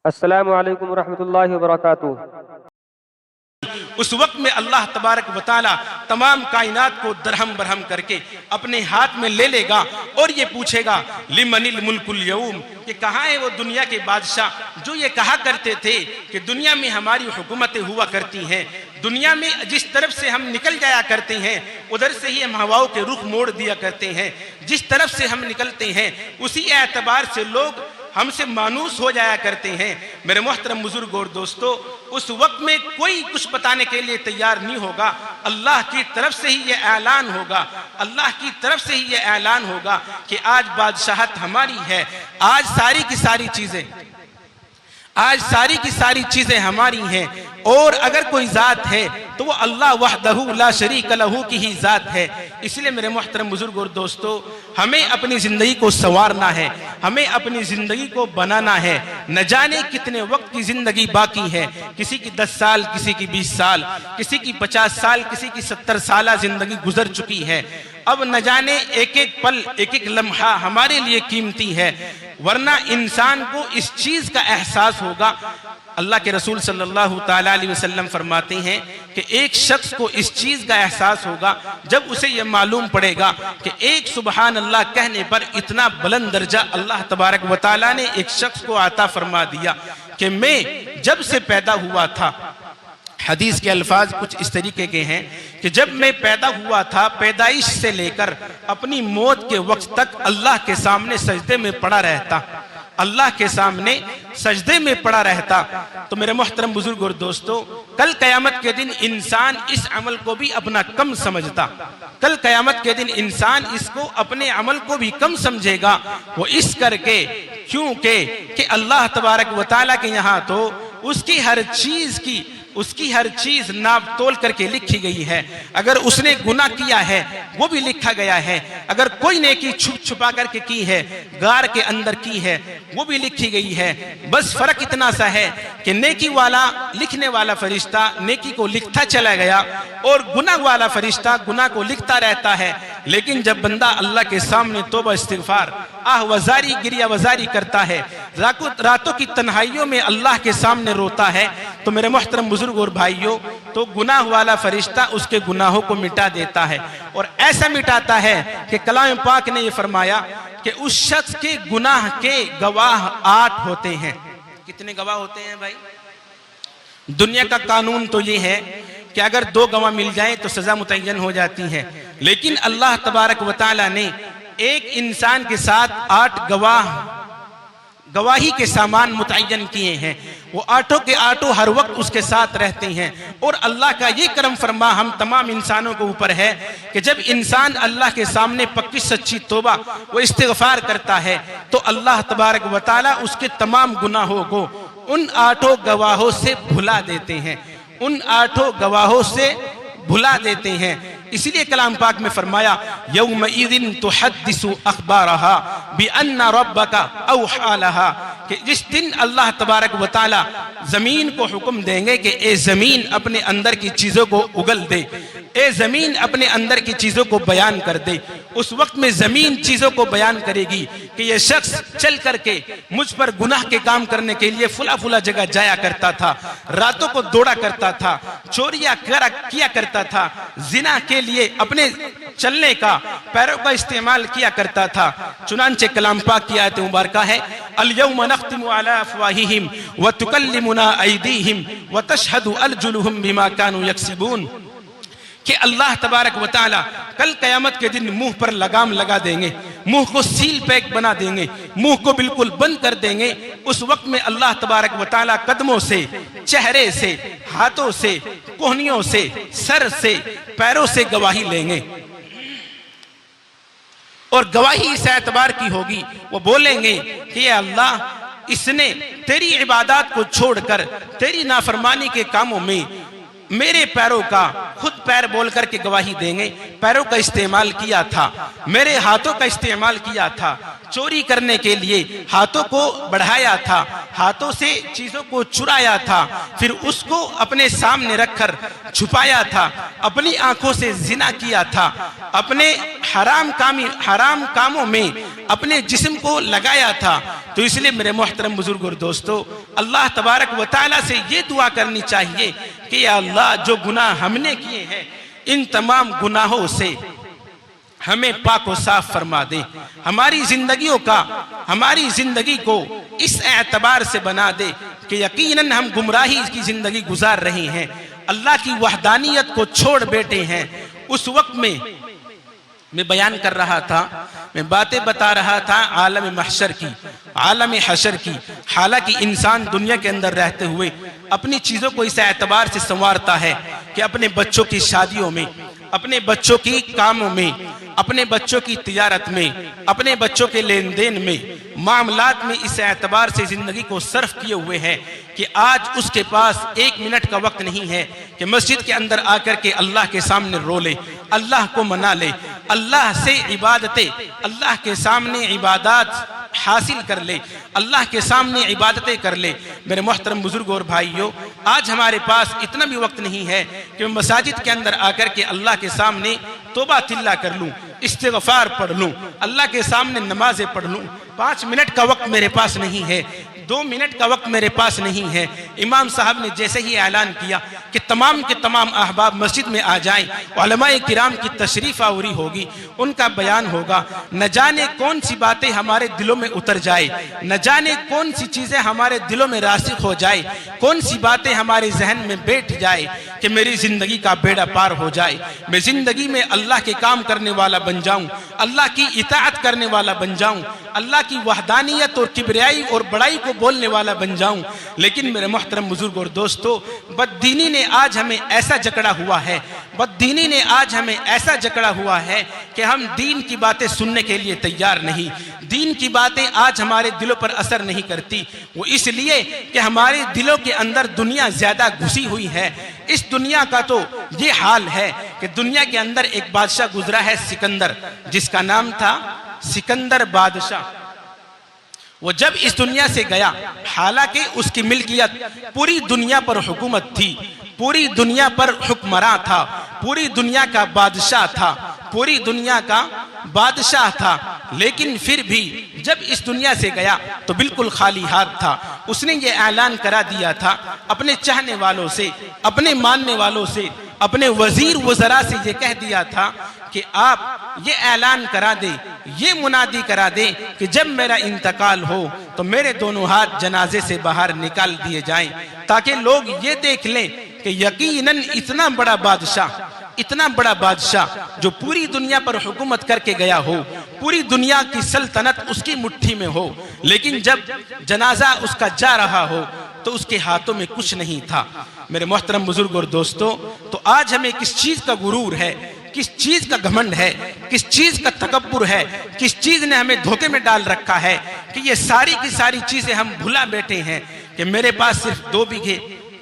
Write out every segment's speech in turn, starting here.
السلام علیکم ورحمۃ اللہ وبرکاتہ۔ اس وقت میں اللہ تبارک و تعالی تمام کائنات کو درہم برہم کر کے اپنے ہاتھ میں لے لے گا اور یہ پوچھے گا لمن الملک اليوم، کہ کہاں ہے وہ دنیا کے بادشاہ جو یہ کہا کرتے تھے کہ دنیا میں ہماری حکومتیں ہوا کرتی ہیں، دنیا میں جس طرف سے ہم نکل جایا کرتے ہیں ادھر سے ہی ہم ہواؤں کے رخ موڑ دیا کرتے ہیں، جس طرف سے ہم نکلتے ہیں اسی اعتبار سے لوگ ہم سے مانوس ہو جایا کرتے ہیں۔ میرے محترم بزرگ اور دوستو، اس وقت میں کوئی کچھ بتانے کے لیے تیار نہیں ہوگا، اللہ کی طرف سے ہی یہ اعلان ہوگا، اللہ کی طرف سے ہی یہ اعلان ہوگا کہ آج بادشاہت ہماری ہے، آج ساری کی ساری چیزیں ہماری ہیں، اور اگر کوئی ذات ہے تو وہ اللہ وحدہ لا شریک لہ کی ہی ذات ہے۔ اس لیے میرے محترم بزرگ اور دوستو، ہمیں اپنی زندگی کو سنوارنا ہے، ہمیں اپنی زندگی کو بنانا ہے۔ نہ جانے کتنے وقت کی زندگی باقی ہے، کسی کی 10 سال، کسی کی 20 سال، کسی کی 50 سال، کسی کی 70 سالہ زندگی گزر چکی ہے۔ اب نہ جانے ایک ایک پل، ایک ایک لمحہ ہمارے لیے قیمتی ہے، ورنہ انسان کو اس چیز کا احساس ہوگا۔ اللہ کے رسول صلی اللہ تعالیٰ علیہ وسلم فرماتے ہیں کہ ایک شخص کو اس چیز کا احساس ہوگا جب اسے یہ معلوم پڑے گا کہ ایک سبحان اللہ کہنے پر اتنا بلند درجہ اللہ تبارک و تعالیٰ نے ایک شخص کو عطا فرما دیا کہ میں جب سے پیدا ہوا تھا، حدیث کے الفاظ کچھ اس طریقے کے ہیں کہ جب میں پیدا ہوا تھا، پیدائش سے لے کر اپنی موت کے وقت تک اللہ کے سامنے سجدے میں پڑا رہتا، اللہ کے سامنے سجدے میں پڑا رہتا۔ تو میرے محترم بزرگ اور دوستو، کل قیامت کے دن انسان اس عمل کو بھی اپنا کم سمجھتا، کل قیامت کے دن انسان اس کو اپنے عمل کو بھی کم سمجھے گا، وہ اس کر کے کیونکہ اللہ تبارک و تعالیٰ کے یہاں تو اس کی ہر چیز ناپ تول کر کے لکھی گئی ہے۔ اگر اس نے گناہ کیا ہے وہ بھی لکھا گیا ہے، اگر کوئی نیکی چھپ چھپا کر کے کی ہے، غار کے اندر کی ہے، وہ بھی لکھی گئی ہے۔ بس فرق اتنا سا ہے کہ نیکی والا لکھنے والا فرشتہ نیکی کو لکھتا چلا گیا اور گناہ والا فرشتہ گناہ کو لکھتا رہتا ہے۔ لیکن جب بندہ اللہ کے سامنے توبہ استغفار، آہ وزاری، گریہ وزاری کرتا ہے، راتوں کی تنہائیوں میں اللہ کے سامنے روتا ہے، تو میرے محترم بزرگ اور بھائیوں، تو گناہ والا فرشتہ اس کے گناہوں کو مٹا دیتا ہے، اور ایسا مٹاتا ہے کہ کلام پاک نے یہ فرمایا کہ اس شخص کے گناہ کے گواہ 8 ہوتے ہیں۔ کتنے گواہ ہوتے ہیں بھائی؟ دنیا کا قانون تو یہ ہے کہ اگر 2 گواہ مل جائیں تو سزا متعین ہو جاتی ہے، لیکن اللہ تبارک و تعالی نے ایک انسان کے ساتھ 8 گواہی کے سامان متعین کیے ہیں۔ وہ 8 کے 8 ہر وقت اس کے ساتھ رہتے ہیں، اور اللہ کا یہ کرم فرما ہم تمام انسانوں کے اوپر ہے کہ جب انسان اللہ کے سامنے پکی سچی توبہ وہ استغفار کرتا ہے تو اللہ تبارک و تعالی اس کے تمام گناہوں کو ان 8 گواہوں سے بھلا دیتے ہیں، ان 8 گواہوں سے بھلا دیتے ہیں۔ اسی لیے کلام پاک میں فرمایا یومئذ تحدث اخبارہا بان ربک اوحی لہا، کہ جس دن اللہ تبارک و تعالی زمین کو حکم دیں گے کہ اے زمین اپنے اندر کی چیزوں کو اگل دے، اے زمین اپنے اندر کی چیزوں کو بیان کر دے، اس وقت میں زمین چیزوں کو بیان کرے گی کہ یہ شخص چل کر کے مجھ پر گناہ کے کام کرنے کے لیے فلا جگہ جایا کرتا تھا، راتوں کو دوڑا کرتا تھا، چوریاں کیا کرتا تھا، زنا کے لیے اپنے چلنے کا پیروں کا استعمال کیا کرتا تھا۔ چنانچہ کلام پاک کی آیت مبارکہ ہے الیوم نختم علی افواہہم وتکلمنا ایدیہم وتشہد ارجلہم بما کانوا یکسبون، کہ اللہ تبارک و تعالی کل قیامت کے دن منہ پر لگام لگا دیں گے، منہ کو سیل پیک بنا دیں گے، منہ کو بالکل بند کر دیں گے۔ اس وقت میں اللہ تبارک و تعالی قدموں سے، چہرے سے، ہاتھوں سے، کوہنیوں سے، سر سے، پیروں سے گواہی لیں گے، اور گواہی اس اعتبار کی ہوگی، وہ بولیں گے کہ اے اللہ، اس نے تیری عبادات کو چھوڑ کر تیری نافرمانی کے کاموں میں میرے پیروں کا، خود پیر بول کر کے گواہی دیں گے، پیروں کا استعمال کیا تھا، میرے ہاتھوں کا استعمال کیا تھا، چوری کرنے کے لیے ہاتھوں کو بڑھایا تھا، ہاتھوں سے چیزوں کو چرایا تھا، پھر اس کو اپنے سامنے رکھ کر چھپایا تھا، اپنی آنکھوں سے زنا کیا تھا، اپنے حرام کاموں میں اپنے جسم کو لگایا تھا۔ تو اس لیے میرے محترم بزرگ اور دوستو، اللہ تبارک و تعالیٰ سے یہ دعا کرنی چاہیے کہ یا اللہ جو گناہ ہم نے کیے ہیں ان تمام گناہوں سے ہمیں پاک و صاف فرما دے، ہماری زندگی کو اس اعتبار سے بنا دے کہ یقیناً ہم گمراہی کی زندگی گزار رہے ہیں، اللہ کی وحدانیت کو چھوڑ بیٹھے ہیں۔ اس وقت میں بیان کر رہا تھا، میں باتیں بتا رہا تھا عالم محشر کی، عالم حشر کی۔ حالانکہ انسان دنیا کے اندر رہتے ہوئے اپنی چیزوں کو اس اعتبار سے سنوارتا ہے کہ اپنے بچوں کی شادیوں میں، اپنے بچوں کی کاموں میں، اپنے بچوں کی تجارت میں، اپنے بچوں کے لین دین میں، معاملات میں اس اعتبار سے زندگی کو صرف کیے ہوئے ہیں کہ آج اس کے پاس 1 منٹ کا وقت نہیں ہے کہ مسجد کے اندر آ کر کے اللہ کے سامنے رو لے، اللہ کو منا لے، اللہ سے عبادتیں، اللہ کے سامنے عبادات حاصل کر لے، اللہ کے سامنے عبادتیں کر لے۔ میرے محترم بزرگ اور بھائیوں، آج ہمارے پاس اتنا بھی وقت نہیں ہے کہ میں مساجد کے اندر آ کر کے اللہ کے سامنے توبہ تلہ کر لوں، استغفار پڑھ لوں، اللہ کے سامنے نمازیں پڑھ لوں۔ 5 منٹ کا وقت میرے پاس نہیں ہے، 2 منٹ کا وقت میرے پاس نہیں ہے۔ امام صاحب نے جیسے ہی اعلان کیا کہ تمام کے تمام احباب مسجد میں آ جائیں، علماء کرام کی تشریف آوری ہوگی، ان کا بیان ہوگا، نہ جانے کون سی باتیں ہمارے دلوں میں اتر جائے، نہ جانے کون سی چیزیں ہمارے دلوں میں راسخ ہو جائے، کون سی باتیں ہمارے ذہن میں بیٹھ جائے کہ میری زندگی کا بیڑا پار ہو جائے، میں زندگی میں اللہ کے کام کرنے والا بن جاؤں، اللہ کی اطاعت کرنے والا بن جاؤں، اللہ کی وحدانیت اور کبریائی اور بڑائی کو بولنے والا بن جاؤں۔ لیکن میرے محترم بزرگ اور دوستو، بددینی نے آج ہمیں ایسا جکڑا ہوا ہے، بددینی نے آج ہمیں ایسا جکڑا ہوا ہے کہ ہم دین کی باتیں سننے کے لیے تیار نہیں، دین کی باتیں آج ہمارے دلوں پر اثر نہیں کرتی۔ وہ اس لیے کہ ہمارے دلوں کے اندر دنیا زیادہ گھسی ہوئی ہے۔ اس دنیا کا تو یہ حال ہے کہ دنیا کے اندر ایک بادشاہ گزرا ہے سکندر، جس کا نام تھا سکندر بادشاہ۔ وہ جب اس دنیا سے گیا، حالانکہ اس کی ملکیت پوری دنیا پر حکومت تھی، پوری دنیا پر حکمراں تھا، پوری دنیا کا بادشاہ تھا، پوری دنیا کا بادشاہ تھا، لیکن پھر بھی جب اس دنیا سے گیا تو بالکل خالی ہاتھ تھا۔ اس نے یہ اعلان کرا دیا تھا اپنے چاہنے والوں سے، اپنے ماننے والوں سے، اپنے وزیر وزراء سے یہ کہہ دیا تھا کہ آپ یہ اعلان کرا دیں، یہ منادی کرا دیں کہ جب میرا انتقال ہو تو میرے دونوں ہاتھ جنازے سے باہر نکال دیے جائیں، تاکہ لوگ یہ دیکھ لیں کہ یقیناً اتنا بڑا بادشاہ جو پوری دنیا پر حکومت کر کے گیا ہو، پوری دنیا کی سلطنت اس کی مٹھی میں ہو، لیکن جب جنازہ اس کا جا رہا ہو تو اس کے ہاتھوں میں کچھ نہیں تھا۔ میرے محترم بزرگ اور دوستو، تو آج ہمیں کس چیز کا غرور ہے، کس چیز کا گھمنڈ ہے، کس چیز کا تکبر ہے، کس چیز نے ہمیں دھوکے میں ڈال رکھا ہے کہ یہ ساری کی ساری چیزیں ہم بھلا بیٹھے ہیں کہ میرے پاس صرف 2 بیگھے،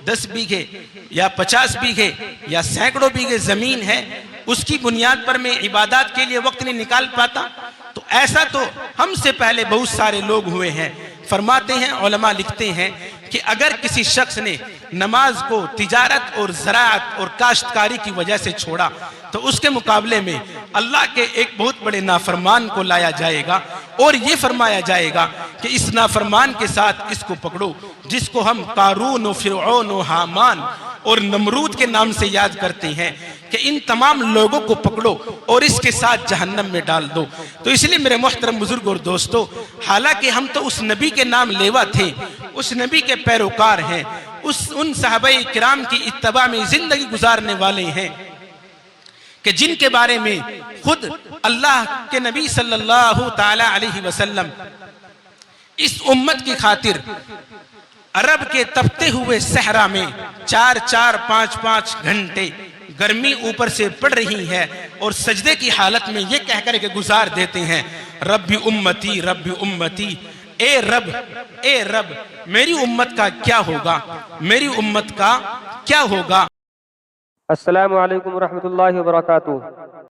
10 بیگھے یا 50 بیگھے یا سینکڑوں بیگھے زمین ہے، اس کی بنیاد پر میں عبادات کے لیے وقت نہیں نکال پاتا۔ تو ایسا تو ہم سے پہلے بہت سارے لوگ ہوئے ہیں۔ فرماتے ہیں، علماء لکھتے ہیں کہ اگر کسی شخص نے نماز کو تجارت اور زراعت اور کاشتکاری کی وجہ سے چھوڑا تو اس کے مقابلے میں اللہ کے ایک بہت بڑے نافرمان کو لایا جائے گا اور یہ فرمایا جائے گا کہ اس نافرمان کے ساتھ اس کو پکڑو، جس کو ہم قارون و فرعون و حامان اور نمرود کے نام سے یاد کرتے ہیں، کہ ان تمام لوگوں کو پکڑو اور اس کے ساتھ جہنم میں ڈال دو۔ تو اس لیے میرے محترم بزرگ اور دوستو، حالانکہ ہم تو اس نبی کے نام لیوا تھے، اس نبی کے پیروکار ہیں، ان صحابہ کرام کی اتباع میں زندگی گزارنے والے ہیں کہ جن کے بارے میں خود اللہ کے نبی صلی اللہ تعالی علیہ وسلم اس امت کی خاطر عرب کے تپتے ہوئے صحرا میں 4-5 گھنٹے گرمی اوپر سے پڑ رہی ہے اور سجدے کی حالت میں یہ کہہ کر کے گزار دیتے ہیں، رب امتی رب امتی، اے رب میری امت کا کیا ہوگا، میری امت کا کیا ہوگا۔ السلام علیکم ورحمۃ اللہ وبرکاتہ۔